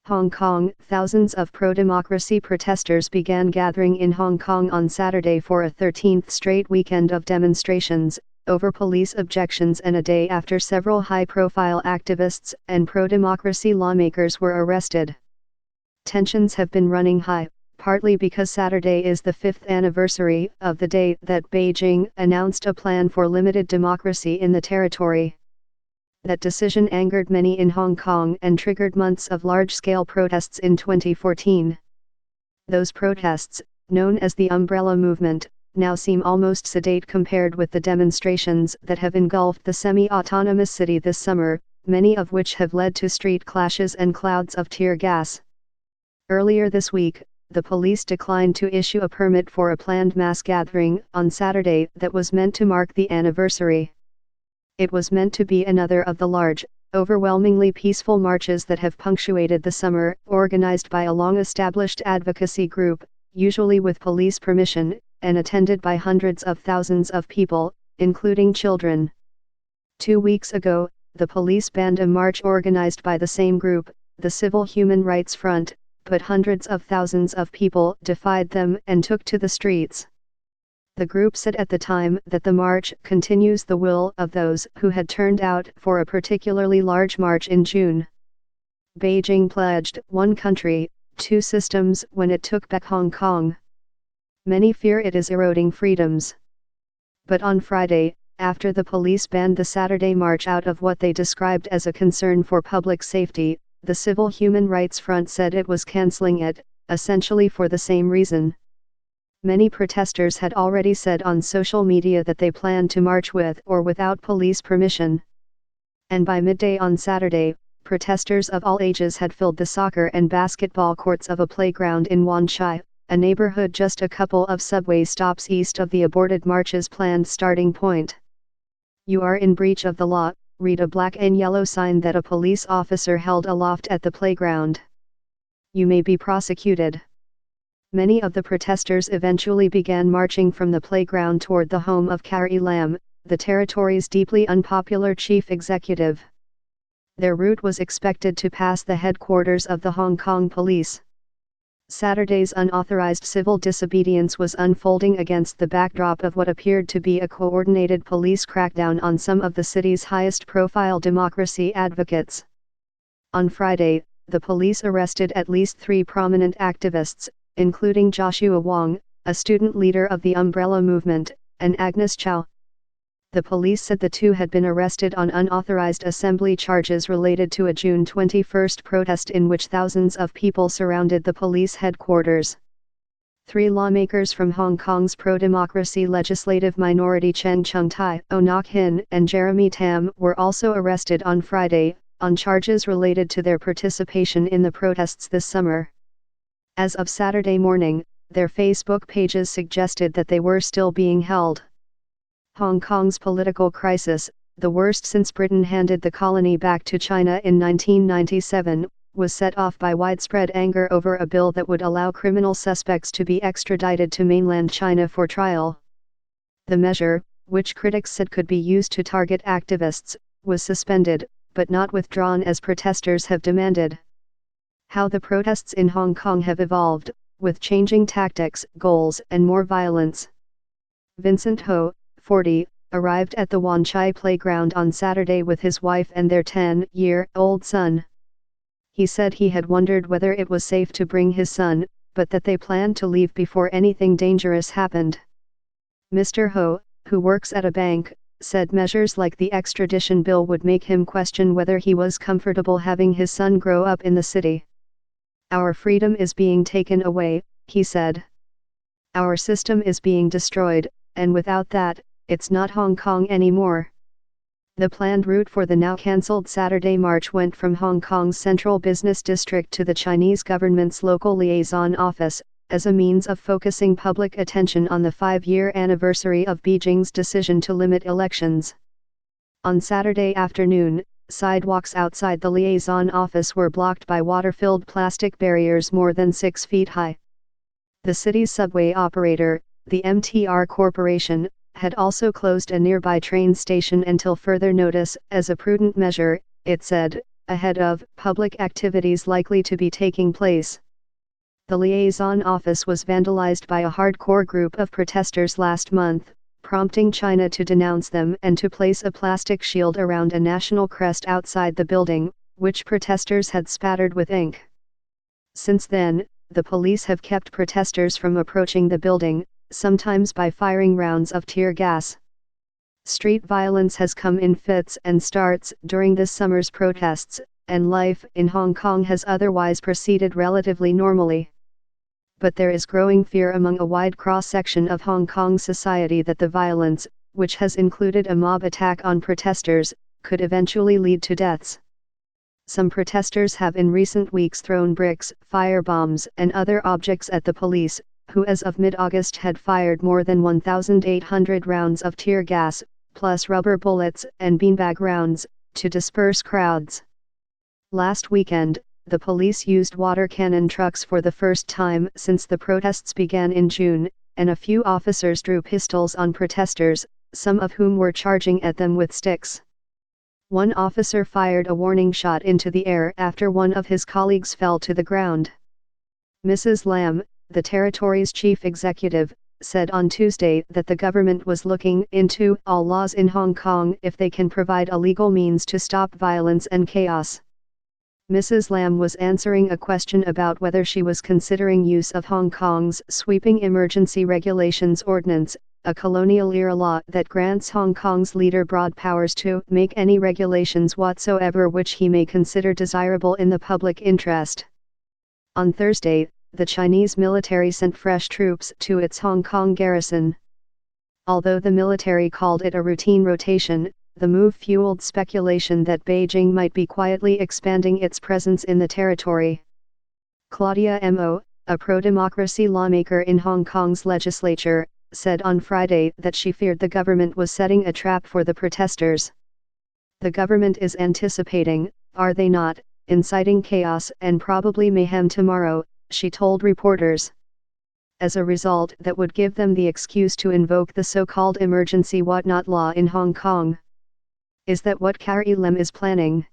Hong Kong. Thousands of pro-democracy protesters began gathering in Hong Kong on Saturday for a 13th straight weekend of demonstrations, over police objections, and a day after several high-profile activists and pro-democracy lawmakers were arrested. Tensions have been running high, partly because Saturday is the 5th anniversary of the day that Beijing announced a plan for limited democracy in the territory. That decision angered many in Hong Kong and triggered months of large-scale protests in 2014. Those protests, known as the Umbrella Movement, now seem almost sedate compared with the demonstrations that have engulfed the semi-autonomous city this summer, many of which have led to street clashes and clouds of tear gas. Earlier this week, the police declined to issue a permit for a planned mass gathering on Saturday that was meant to mark the anniversary. It was meant to be another of the large, overwhelmingly peaceful marches that have punctuated the summer, organized by a long-established advocacy group, usually with police permission, and attended by hundreds of thousands of people, including children. 2 weeks ago, the police banned a march organized by the same group, the Civil Human Rights Front, but hundreds of thousands of people defied them and took to the streets. The group said at the time that the march continues the will of those who had turned out for a particularly large march in June. Beijing pledged one country, two systems when it took back Hong Kong. Many fear it is eroding freedoms. But on Friday, after the police banned the Saturday march out of what they described as a concern for public safety, the Civil Human Rights Front said it was cancelling it, essentially for the same reason. Many protesters had already said on social media that they planned to march with or without police permission. And by midday on Saturday, protesters of all ages had filled the soccer and basketball courts of a playground in Wan Chai, a neighborhood just a couple of subway stops east of the aborted march's planned starting point. "You are in breach of the law," read a black and yellow sign that a police officer held aloft at the playground. "You may be prosecuted." Many of the protesters eventually began marching from the playground toward the home of Carrie Lam, the territory's deeply unpopular chief executive. Their route was expected to pass the headquarters of the Hong Kong police. Saturday's unauthorized civil disobedience was unfolding against the backdrop of what appeared to be a coordinated police crackdown on some of the city's highest-profile democracy advocates. On Friday, the police arrested at least 3 prominent activists, including Joshua Wong, a student leader of the Umbrella Movement, and Agnes Chow. The police said the two had been arrested on unauthorized assembly charges related to a June 21 protest in which thousands of people surrounded the police headquarters. 3 lawmakers from Hong Kong's pro-democracy legislative minority Chen Chung-tai, Oh Nok-hin, and Jeremy Tam were also arrested on Friday, on charges related to their participation in the protests this summer. As of Saturday morning, their Facebook pages suggested that they were still being held. Hong Kong's political crisis, the worst since Britain handed the colony back to China in 1997, was set off by widespread anger over a bill that would allow criminal suspects to be extradited to mainland China for trial. The measure, which critics said could be used to target activists, was suspended, but not withdrawn as protesters have demanded. How the protests in Hong Kong have evolved, with changing tactics, goals, and more violence. Vincent Ho, 40, arrived at the Wan Chai playground on Saturday with his wife and their 10-year-old son. He said he had wondered whether it was safe to bring his son, but that they planned to leave before anything dangerous happened. Mr. Ho, who works at a bank, said measures like the extradition bill would make him question whether he was comfortable having his son grow up in the city. "Our freedom is being taken away," he said. "Our system is being destroyed, and without that, it's not Hong Kong anymore." The planned route for the now cancelled Saturday march went from Hong Kong's central business district to the Chinese government's local liaison office, as a means of focusing public attention on the 5-year anniversary of Beijing's decision to limit elections. On Saturday afternoon, sidewalks outside the liaison office were blocked by water-filled plastic barriers more than 6 feet high. The city's subway operator, the MTR Corporation, had also closed a nearby train station until further notice. As a prudent measure, it said, ahead of public activities likely to be taking place. The liaison office was vandalized by a hardcore group of protesters last month, prompting China to denounce them and to place a plastic shield around a national crest outside the building, which protesters had spattered with ink. Since then, the police have kept protesters from approaching the building, sometimes by firing rounds of tear gas. Street violence has come in fits and starts during this summer's protests, and life in Hong Kong has otherwise proceeded relatively normally. But there is growing fear among a wide cross-section of Hong Kong society that the violence, which has included a mob attack on protesters, could eventually lead to deaths. Some protesters have in recent weeks thrown bricks, firebombs, and other objects at the police, who as of mid-August had fired more than 1,800 rounds of tear gas, plus rubber bullets and beanbag rounds, to disperse crowds. Last weekend, the police used water cannon trucks for the first time since the protests began in June, and a few officers drew pistols on protesters, some of whom were charging at them with sticks. One officer fired a warning shot into the air after one of his colleagues fell to the ground. Mrs. Lam, the territory's chief executive, said on Tuesday that the government was looking into all laws in Hong Kong if they can provide a legal means to stop violence and chaos. Mrs. Lam was answering a question about whether she was considering use of Hong Kong's Sweeping Emergency Regulations Ordinance, a colonial-era law that grants Hong Kong's leader broad powers to make any regulations whatsoever which he may consider desirable in the public interest. On Thursday, the Chinese military sent fresh troops to its Hong Kong garrison. Although the military called it a routine rotation, the move fueled speculation that Beijing might be quietly expanding its presence in the territory. Claudia Mo, a pro-democracy lawmaker in Hong Kong's legislature, said on Friday that she feared the government was setting a trap for the protesters. The government is anticipating, are they not, inciting chaos and probably mayhem tomorrow, she told reporters. As a result, that would give them the excuse to invoke the so-called emergency whatnot law in Hong Kong. Is that what Carrie Lam is planning?